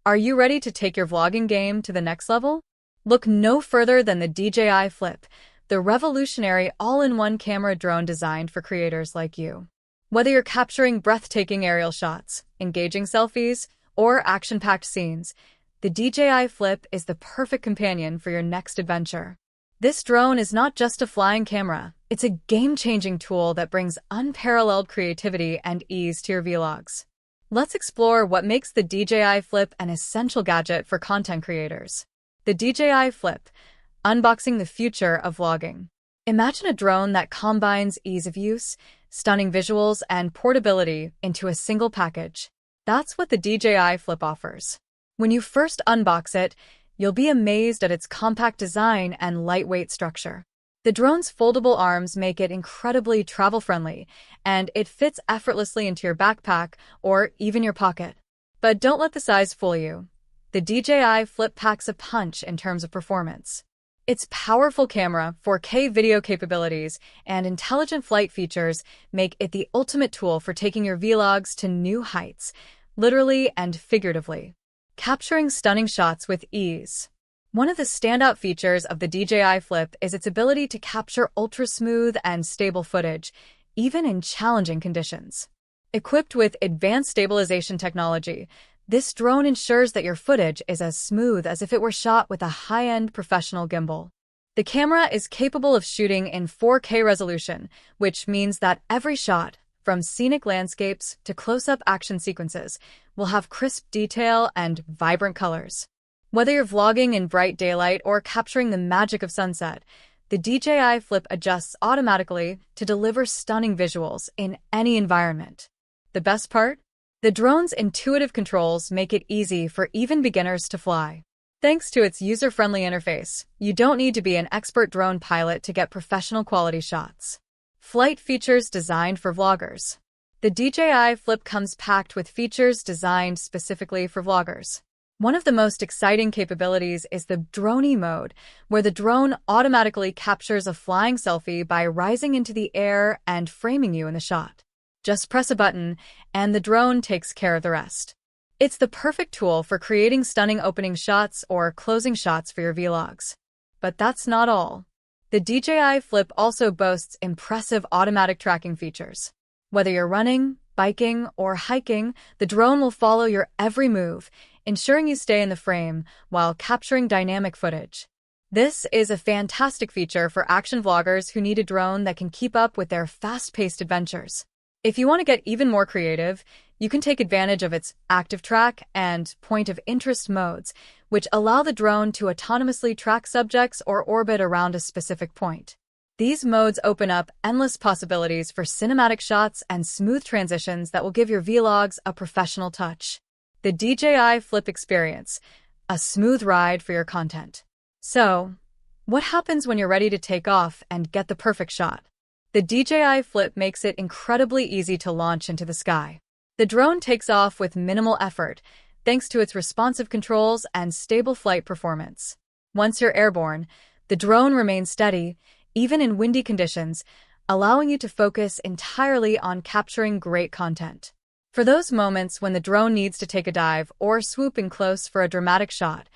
Are you ready to take your vlogging game to the next level? Look no further than the DJI Flip, the revolutionary all-in-one camera drone designed for creators like you. Whether you're capturing breathtaking aerial shots, engaging selfies, or action-packed scenes, the DJI Flip is the perfect companion for your next adventure. This drone is not just a flying camera, it's a game-changing tool that brings unparalleled creativity and ease to your vlogs. Let's explore what makes the DJI Flip an essential gadget for content creators. The DJI Flip, unboxing the future of vlogging. Imagine a drone that combines ease of use, stunning visuals, and portability into a single package. That's what the DJI Flip offers. When you first unbox it, you'll be amazed at its compact design and lightweight structure. The drone's foldable arms make it incredibly travel-friendly, and it fits effortlessly into your backpack or even your pocket. But don't let the size fool you. The DJI Flip packs a punch in terms of performance. Its powerful camera, 4K video capabilities, and intelligent flight features make it the ultimate tool for taking your vlogs to new heights, literally and figuratively. Capturing stunning shots with ease. One of the standout features of the DJI Flip is its ability to capture ultra-smooth and stable footage, even in challenging conditions. Equipped with advanced stabilization technology, this drone ensures that your footage is as smooth as if it were shot with a high-end professional gimbal. The camera is capable of shooting in 4K resolution, which means that every shot, from scenic landscapes to close-up action sequences, will have crisp detail and vibrant colors. Whether you're vlogging in bright daylight or capturing the magic of sunset, the DJI Flip adjusts automatically to deliver stunning visuals in any environment. The best part? The drone's intuitive controls make it easy for even beginners to fly. Thanks to its user-friendly interface, you don't need to be an expert drone pilot to get professional quality shots. Flight features designed for vloggers. The DJI Flip comes packed with features designed specifically for vloggers. One of the most exciting capabilities is the drone mode, where the drone automatically captures a flying selfie by rising into the air and framing you in the shot. Just press a button, and the drone takes care of the rest. It's the perfect tool for creating stunning opening shots or closing shots for your vlogs. But that's not all. The DJI Flip also boasts impressive automatic tracking features. Whether you're running, biking, or hiking, the drone will follow your every move, ensuring you stay in the frame while capturing dynamic footage. This is a fantastic feature for action vloggers who need a drone that can keep up with their fast-paced adventures. If you want to get even more creative, you can take advantage of its active track and point of interest modes, which allow the drone to autonomously track subjects or orbit around a specific point. These modes open up endless possibilities for cinematic shots and smooth transitions that will give your vlogs a professional touch. The DJI Flip experience, a smooth ride for your content. So, what happens when you're ready to take off and get the perfect shot? The DJI Flip makes it incredibly easy to launch into the sky. The drone takes off with minimal effort, thanks to its responsive controls and stable flight performance. Once you're airborne, the drone remains steady, even in windy conditions, allowing you to focus entirely on capturing great content. For those moments when the drone needs to take a dive or swoop in close for a dramatic shot,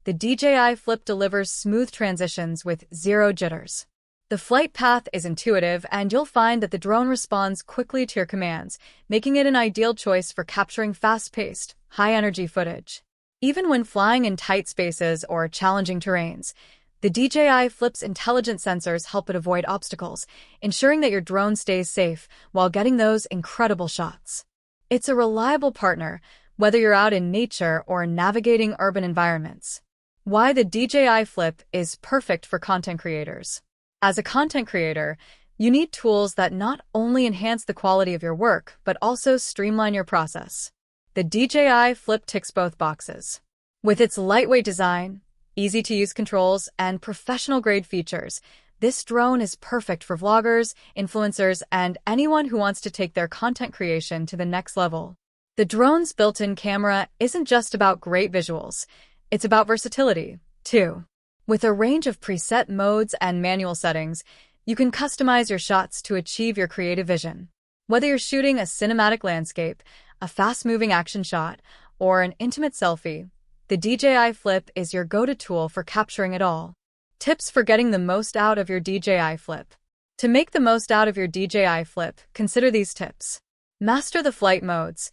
the DJI Flip delivers smooth transitions with zero jitters. The flight path is intuitive, and you'll find that the drone responds quickly to your commands, making it an ideal choice for capturing fast-paced, high-energy footage. Even when flying in tight spaces or challenging terrains, the DJI Flip's intelligent sensors help it avoid obstacles, ensuring that your drone stays safe while getting those incredible shots. It's a reliable partner, whether you're out in nature or navigating urban environments. Why the DJI Flip is perfect for content creators. As a content creator, you need tools that not only enhance the quality of your work, but also streamline your process. The DJI Flip ticks both boxes. With its lightweight design, easy-to-use controls, and professional-grade features, this drone is perfect for vloggers, influencers, and anyone who wants to take their content creation to the next level. The drone's built-in camera isn't just about great visuals, it's about versatility, too. With a range of preset modes and manual settings, you can customize your shots to achieve your creative vision. Whether you're shooting a cinematic landscape, a fast-moving action shot, or an intimate selfie, The DJI Flip is your go-to tool for capturing it all. Tips for getting the most out of your DJI Flip. To make the most out of your DJI Flip, consider these tips. Master the flight modes.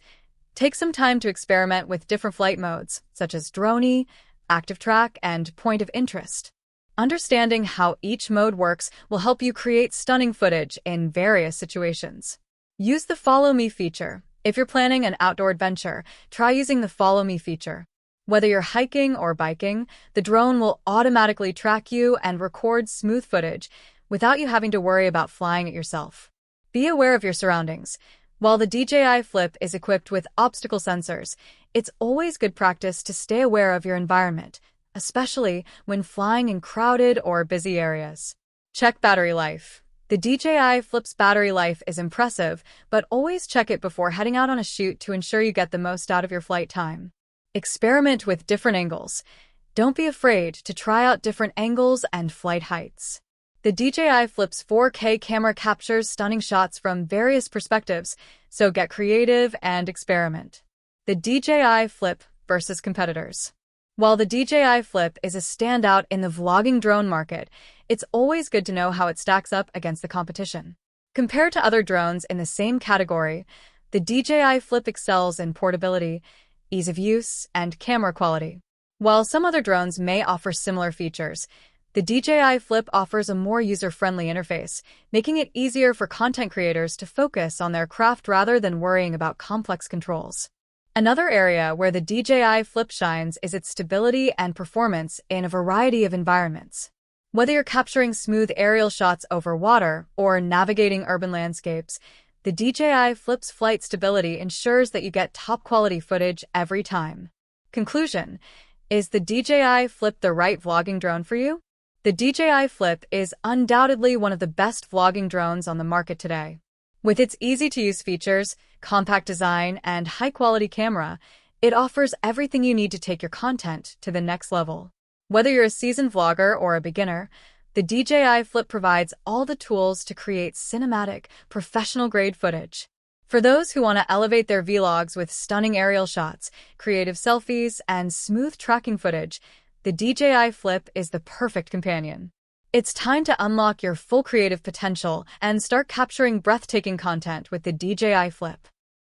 Take some time to experiment with different flight modes, such as drone, active track, and point of interest. Understanding how each mode works will help you create stunning footage in various situations. Use the Follow Me feature. If you're planning an outdoor adventure, try using the Follow Me feature. Whether you're hiking or biking, the drone will automatically track you and record smooth footage without you having to worry about flying it yourself. Be aware of your surroundings. While the DJI Flip is equipped with obstacle sensors, it's always good practice to stay aware of your environment, especially when flying in crowded or busy areas. Check battery life. The DJI Flip's battery life is impressive, but always check it before heading out on a shoot to ensure you get the most out of your flight time. Experiment with different angles. Don't be afraid to try out different angles and flight heights. The DJI Flip's 4K camera captures stunning shots from various perspectives, so get creative and experiment. The DJI Flip versus competitors. While the DJI Flip is a standout in the vlogging drone market, it's always good to know how it stacks up against the competition. Compared to other drones in the same category, the DJI Flip excels in portability, ease of use, and camera quality. While some other drones may offer similar features, the DJI Flip offers a more user-friendly interface, making it easier for content creators to focus on their craft rather than worrying about complex controls. Another area where the DJI Flip shines is its stability and performance in a variety of environments. Whether you're capturing smooth aerial shots over water or navigating urban landscapes, the DJI Flip's flight stability ensures that you get top-quality footage every time. Conclusion: is the DJI Flip the right vlogging drone for you? The DJI Flip is undoubtedly one of the best vlogging drones on the market today. With its easy-to-use features, compact design, and high-quality camera, it offers everything you need to take your content to the next level. Whether you're a seasoned vlogger or a beginner, the DJI Flip provides all the tools to create cinematic, professional-grade footage. For those who want to elevate their vlogs with stunning aerial shots, creative selfies, and smooth tracking footage, the DJI Flip is the perfect companion. It's time to unlock your full creative potential and start capturing breathtaking content with the DJI Flip.